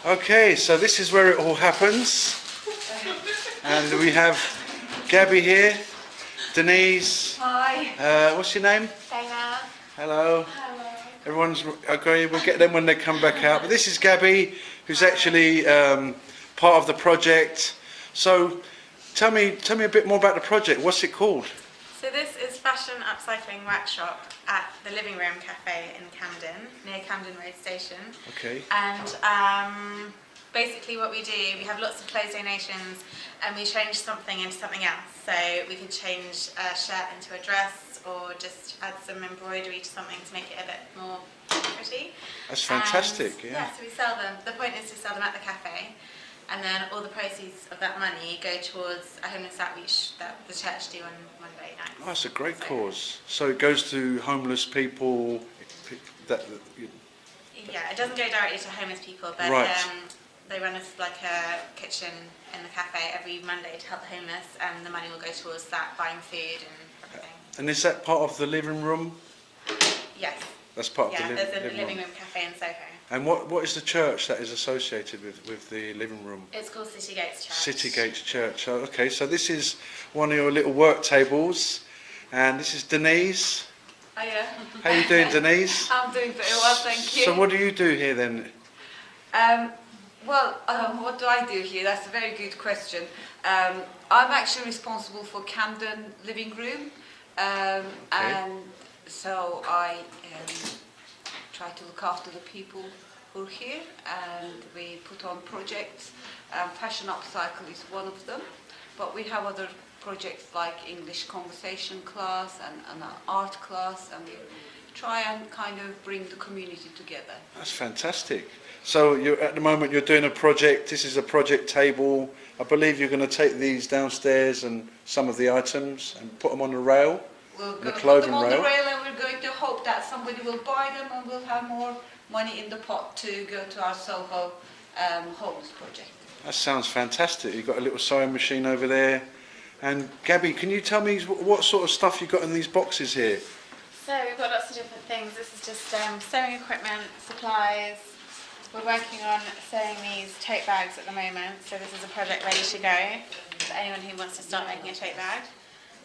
Okay, so this is where it all happens. And we have Gabby here, Denise. Hi. What's your name? Dana. Hello. Hello. Everyone's okay. We'll get them when they come back out. But this is Gabby, who's actually part of the project. So, tell me a bit more about the project. What's it called? So this is Fashion Upcycling Workshop at the Living Room Cafe in Camden, near Camden Road Station. Okay. And basically what we do, we have lots of clothes donations and we change something into something else. So we could change a shirt into a dress or just add some embroidery to something to make it a bit more pretty. That's fantastic. And, yeah, so we sell them. The point is to sell them at the cafe. And then all the proceeds of that money go towards a homeless outreach that the church do on Monday nights. Oh, that's a great cause. So it goes to homeless people. Yeah, it doesn't go directly to homeless people, but right. They run like a kitchen in the cafe every Monday to help the homeless, and the money will go towards that, buying food and everything. And is that part of the living room? Yes. That's part of the there's a living room cafe in Soho. And what is the church that is associated with the living room? It's called City Gates Church. City Gates Church. Oh, okay, so this is one of your little work tables, and this is Denise. Oh yeah. How you doing, Denise? I'm doing very well, thank you. So what do you do here then? What do I do here? That's a very good question. I'm actually responsible for Camden Living Room, and so I try to look after the people who are here, and we put on projects. Fashion Upcycle is one of them, but we have other projects like English conversation class and an art class, and we try and kind of bring the community together. That's fantastic. So at the moment you're doing a project. This is a project table. I believe you're going to take these downstairs and some of the items and put them on the rail. We're The going to put clothing them on rail. the rail, and we're going to hope that somebody will buy them and we'll have more money in the pot to go to our Soho homeless project. That sounds fantastic. You've got a little sewing machine over there. And Gabby, can you tell me what sort of stuff you've got in these boxes here? So we've got lots of different things. This is just sewing equipment, supplies. We're working on sewing these tote bags at the moment. So this is a project ready to go for anyone who wants to start making a tote bag.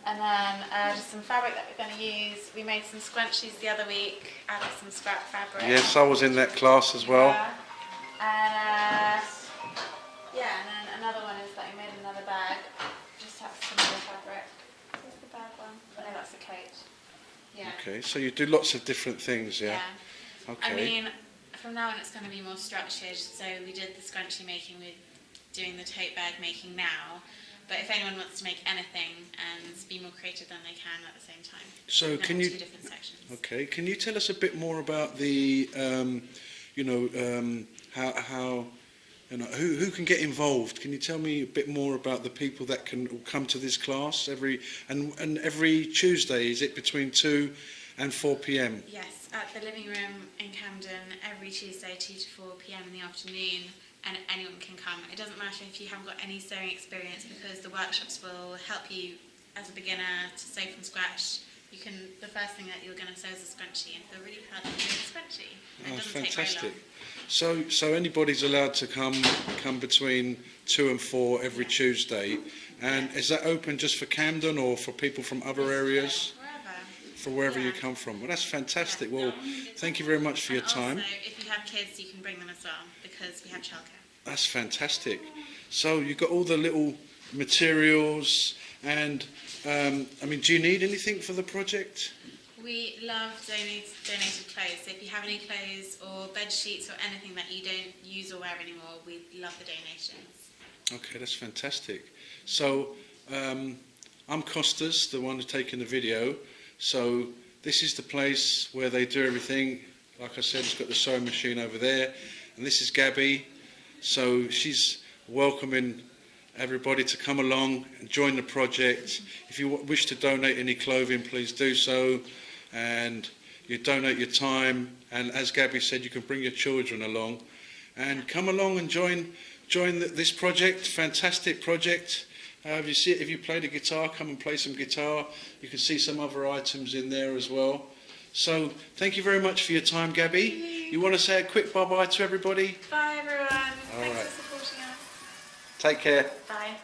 And then just some fabric that we're going to use. We made some scrunchies the other week out of some scrap fabric. Yes, I was in that class as well. Yeah. And then another one is that we made another bag. Just out of some other fabric. Where's the bag one? Oh no, that's the coat. Yeah. Okay, so you do lots of different things, yeah? Okay. I mean, from now on it's going to be more structured. So we did the scrunchie making, we're doing the tote bag making now. But if anyone wants to make anything and be more creative, then they can at the same time. So can you? Two different sections. Okay, can you tell us a bit more about the, how, who can get involved? Can you tell me a bit more about the people that can come to this class every Tuesday? Is it between 2 and 4 p.m? Yes, at the Living Room in Camden every Tuesday 2 to 4 p.m. in the afternoon. And anyone can come. It doesn't matter if you haven't got any sewing experience, because the workshops will help you as a beginner to sew from scratch. The first thing that you're going to sew is a scrunchie, and feel really proud that you made a scrunchie. It doesn't Fantastic. take very long. So anybody's allowed to come between 2 and 4 every Tuesday, and is that open just for Camden or for people from other areas? For wherever you come from. Well, that's fantastic. Yeah. Well, thank you very much for your time. Also, if you have kids, you can bring them as well, because we have childcare. That's fantastic. So you've got all the little materials, and do you need anything for the project? We love donated clothes. So if you have any clothes or bed sheets or anything that you don't use or wear anymore, we love the donations. Okay, that's fantastic. So I'm Costas, the one who's taking the video. So this is the place where they do everything. Like I said, it's got the sewing machine over there. And this is Gabby. So she's welcoming everybody to come along and join the project. If you wish to donate any clothing, please do so. And you donate your time. And as Gabby said, you can bring your children along. And come along and join this project, fantastic project. If you play the guitar, come and play some guitar. You can see some other items in there as well. So thank you very much for your time, Gabby. You want to say a quick bye-bye to everybody? Bye, everyone. Take care. Bye.